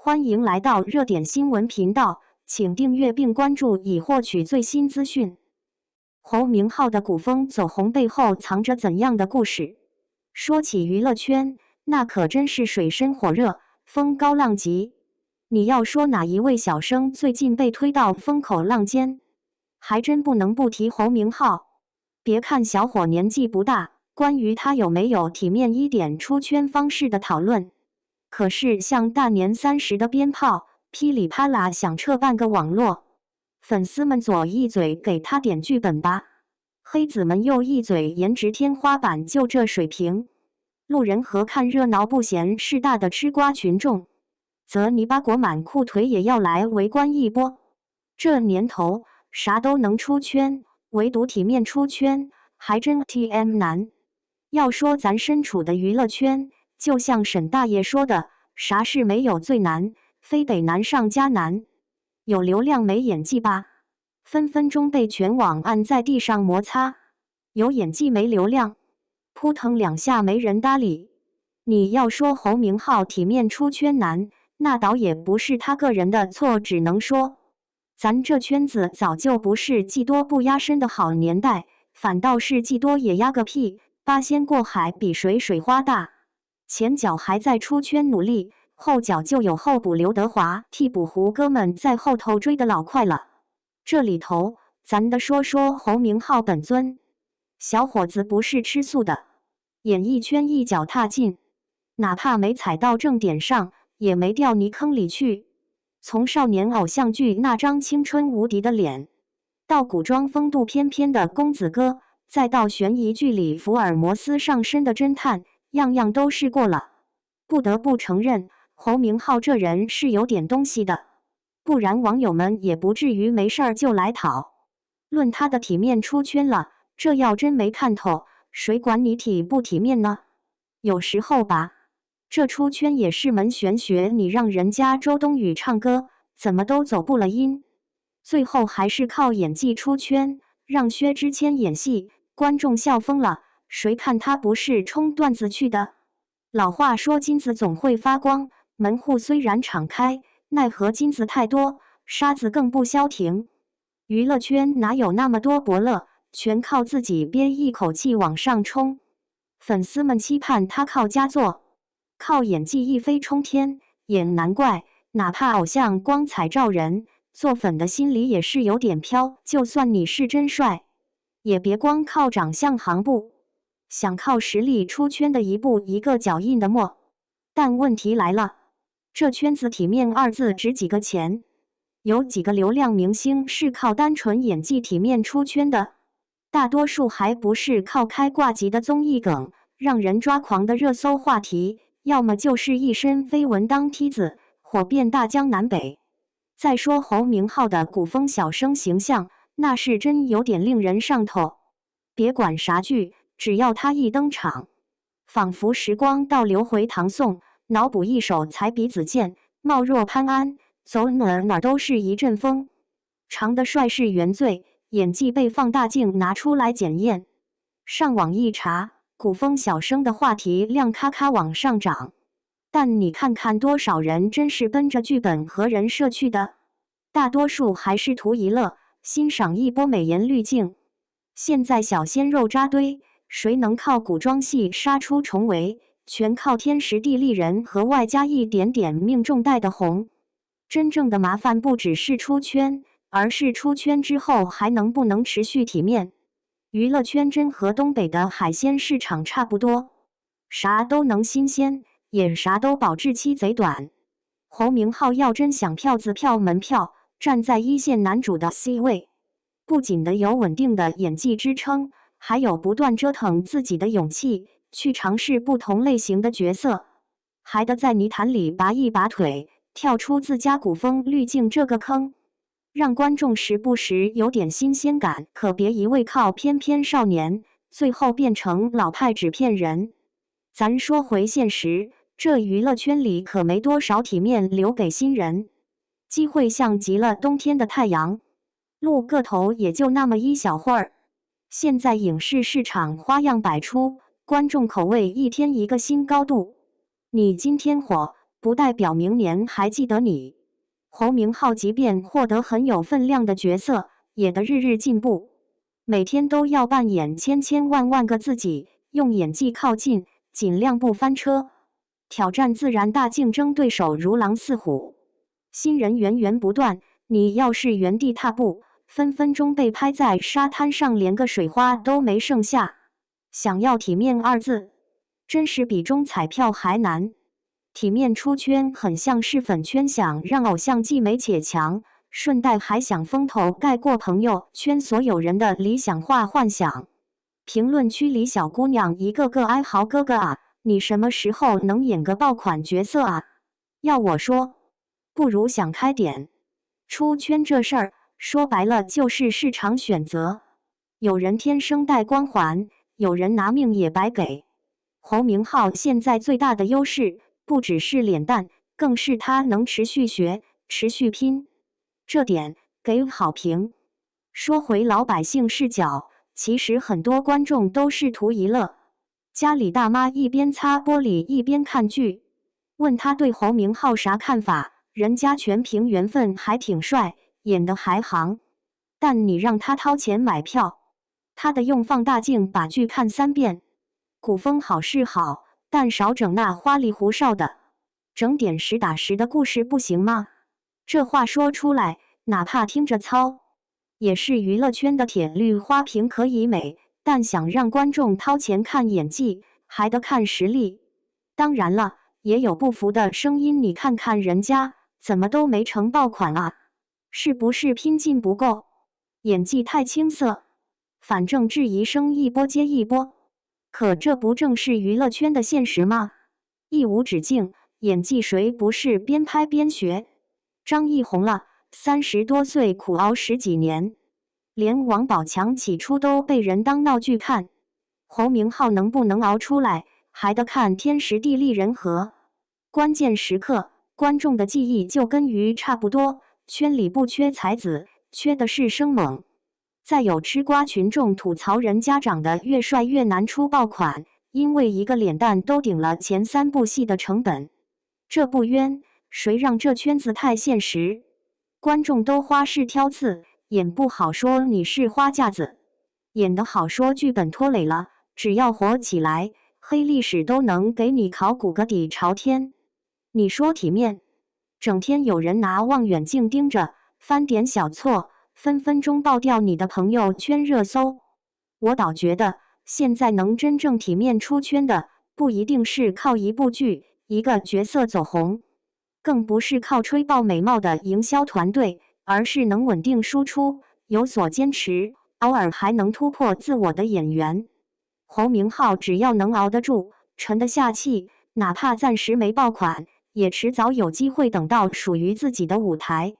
欢迎来到热点新闻频道，请订阅并关注以获取最新资讯。侯明昊的古风走红背后藏着怎样的故事？说起娱乐圈，那可真是水深火热，风高浪急。你要说哪一位小生最近被推到风口浪尖，还真不能不提侯明昊。别看小伙年纪不大，关于他有没有体面一点出圈方式的讨论，可是像大年30的鞭炮，噼里啪啦响彻半个网络。粉丝们左一嘴给他点剧本吧，黑子们右一嘴颜值天花板就这水平。路人和看热闹不嫌事大的吃瓜群众，则泥巴裹满裤腿也要来围观一波。这年头啥都能出圈，唯独体面出圈还真 TM 难。要说咱身处的娱乐圈，就像沈大爷说的，啥事没有最难，非得难上加难。有流量没演技吧，分分钟被全网按在地上摩擦；有演技没流量，扑腾两下没人搭理。你要说侯明昊体面出圈难，那倒也不是他个人的错，只能说咱这圈子早就不是技多不压身的好年代，反倒是技多也压个屁，八仙过海比谁水花大。前脚还在出圈努力，后脚就有候补刘德华、替补胡歌们在后头追得老快了。这里头咱得说说侯明昊本尊，小伙子不是吃素的，演艺圈一脚踏进，哪怕没踩到正点上，也没掉泥坑里去。从少年偶像剧那张青春无敌的脸，到古装风度翩翩的公子哥，再到悬疑剧里福尔摩斯上身的侦探，样样都试过了。不得不承认，侯明昊这人是有点东西的，不然网友们也不至于没事儿就来讨论他的体面出圈了。这要真没看透，谁管你体不体面呢？有时候吧，这出圈也是门玄学，你让人家周冬雨唱歌，怎么都走不了音，最后还是靠演技出圈。让薛之谦演戏，观众笑疯了，谁看他不是冲段子去的？老话说金子总会发光，门户虽然敞开，奈何金子太多，沙子更不消停。娱乐圈哪有那么多伯乐，全靠自己憋一口气往上冲。粉丝们期盼他靠佳作，靠演技一飞冲天，也难怪，哪怕偶像光彩照人，做粉的心里也是有点飘。就算你是真帅，也别光靠长相行步，想靠实力出圈的一步一个脚印的没。但问题来了，这圈子体面二字值几个钱？有几个流量明星是靠单纯演技体面出圈的？大多数还不是靠开挂级的综艺梗，让人抓狂的热搜话题，要么就是一身绯闻当梯子，火遍大江南北。再说侯明昊的古风小生形象，那是真有点令人上头。别管啥剧，只要他一登场，仿佛时光倒流回唐宋，脑补一手才比子健，貌若潘安，走哪都是一阵风。长得帅是原罪，演技被放大镜拿出来检验。上网一查，古风小生的话题量咔咔往上涨。但你看看多少人真是奔着剧本和人设去的？大多数还是图一乐，欣赏一波美颜滤镜。现在小鲜肉扎堆，谁能靠古装戏杀出重围？全靠天时地利人和，外加一点点命中带的红。真正的麻烦不只是出圈，而是出圈之后还能不能持续体面。娱乐圈真和东北的海鲜市场差不多，啥都能新鲜，也啥都保质期贼短。侯明昊要真想票子票门票，站在一线男主的 C 位，不仅得有稳定的演技支撑，还有不断折腾自己的勇气，去尝试不同类型的角色，还得在泥潭里拔一拔腿，跳出自家古风滤镜这个坑，让观众时不时有点新鲜感。可别一味靠翩翩少年，最后变成老派纸片人。咱说回现实，这娱乐圈里可没多少体面留给新人，机会像极了冬天的太阳，露个头也就那么一小会儿。现在影视市场花样百出，观众口味一天一个新高度。你今天火，不代表明年还记得你。侯明昊即便获得很有分量的角色，也得日日进步，每天都要扮演千千万万个自己，用演技靠近，尽量不翻车。挑战自然大，竞争对手如狼似虎，新人源源不断。你要是原地踏步，分分钟被拍在沙滩上，连个水花都没剩下。想要体面二字，真是比中彩票还难。体面出圈很像是粉圈想让偶像既美且强，顺带还想风头盖过朋友圈所有人的理想化幻想。评论区里小姑娘一个个哀嚎：哥哥啊，你什么时候能演个爆款角色啊？要我说，不如想开点。出圈这事儿，说白了就是市场选择。有人天生带光环，有人拿命也白给。侯明昊现在最大的优势，不只是脸蛋，更是他能持续学、持续拼，这点给好评。说回老百姓视角，其实很多观众都是图一乐。家里大妈一边擦玻璃一边看剧，问他对侯明昊啥看法，人家全凭缘分，还挺帅，演得还行。但你让他掏钱买票，他得用放大镜把剧看3遍。古风好是好，但少整那花里胡哨的，整点实打实的故事不行吗？这话说出来，哪怕听着糙，也是娱乐圈的铁律花瓶可以美，但想让观众掏钱看演技，还得看实力。当然了，也有不服的声音，你看看人家怎么都没成爆款啊，是不是拼劲不够，演技太青涩？反正质疑声一波接一波。可这不正是娱乐圈的现实吗？一无止境，演技谁不是边拍边学？张艺红了，30多岁苦熬10几年，连王宝强起初都被人当闹剧看。侯明昊能不能熬出来，还得看天时地利人和。关键时刻，观众的记忆就跟鱼差不多，圈里不缺才子，缺的是生猛。再有吃瓜群众吐槽人家长得越帅越难出爆款，因为一个脸蛋都顶了前3部戏的成本。这不冤，谁让这圈子太现实？观众都花式挑刺，演不好说你是花架子，演得好说剧本拖累了。只要火起来，黑历史都能给你考古个底朝天。你说体面，整天有人拿望远镜盯着，翻点小错，分分钟爆掉你的朋友圈热搜。我倒觉得，现在能真正体面出圈的，不一定是靠一部剧、一个角色走红，更不是靠吹爆美貌的营销团队，而是能稳定输出、有所坚持，偶尔还能突破自我的演员。侯明昊只要能熬得住，沉得下气，哪怕暂时没爆款，也迟早有机会等到属于自己的舞台。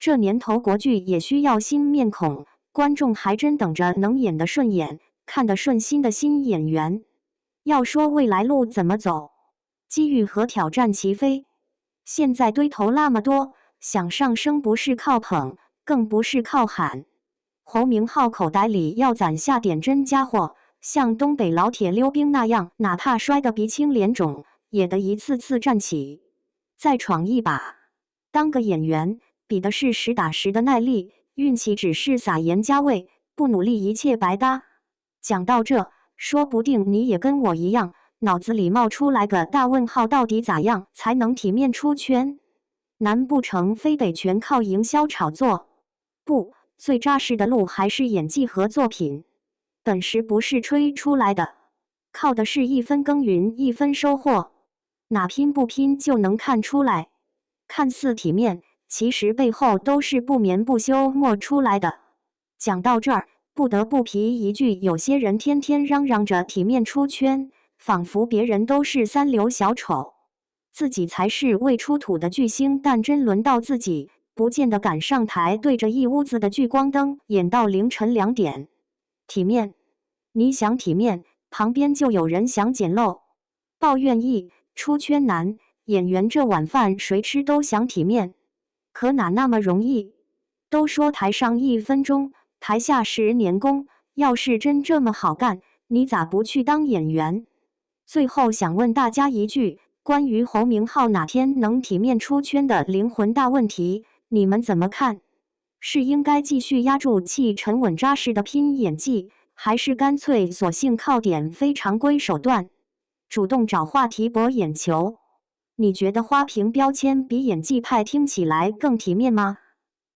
这年头国剧也需要新面孔，观众还真等着能演得顺眼、看得顺心的新演员。要说未来路怎么走，机遇和挑战齐飞。现在堆头那么多，想上升不是靠捧，更不是靠喊。侯明昊口袋里要攒下点真家伙，像东北老铁溜冰那样，哪怕摔得鼻青脸肿，也得一次次站起，再闯一把。当个演员，比的是实打实的耐力，运气只是撒盐加味，不努力一切白搭。讲到这，说不定你也跟我一样，脑子里冒出来个大问号，到底咋样才能体面出圈？难不成非得全靠营销炒作？不，最扎实的路还是演技和作品。本事不是吹出来的，靠的是一分耕耘一分收获。哪拼不拼就能看出来。看似体面，其实背后都是不眠不休磨出来的。讲到这儿，不得不提一句，有些人天天嚷嚷着体面出圈，仿佛别人都是三流小丑，自己才是未出土的巨星，但真轮到自己，不见得敢上台，对着一屋子的聚光灯演到凌晨2点。体面，你想体面，旁边就有人想捡漏，抱怨易，出圈难。演员这碗饭谁吃都想体面，可哪那么容易？都说台上1分钟，台下10年功，要是真这么好干，你咋不去当演员？最后想问大家一句，关于侯明昊哪天能体面出圈的灵魂大问题，你们怎么看？是应该继续压住气，沉稳扎实的拼演技，还是干脆索性靠点非常规手段，主动找话题博眼球？你觉得花瓶标签比演技派听起来更体面吗？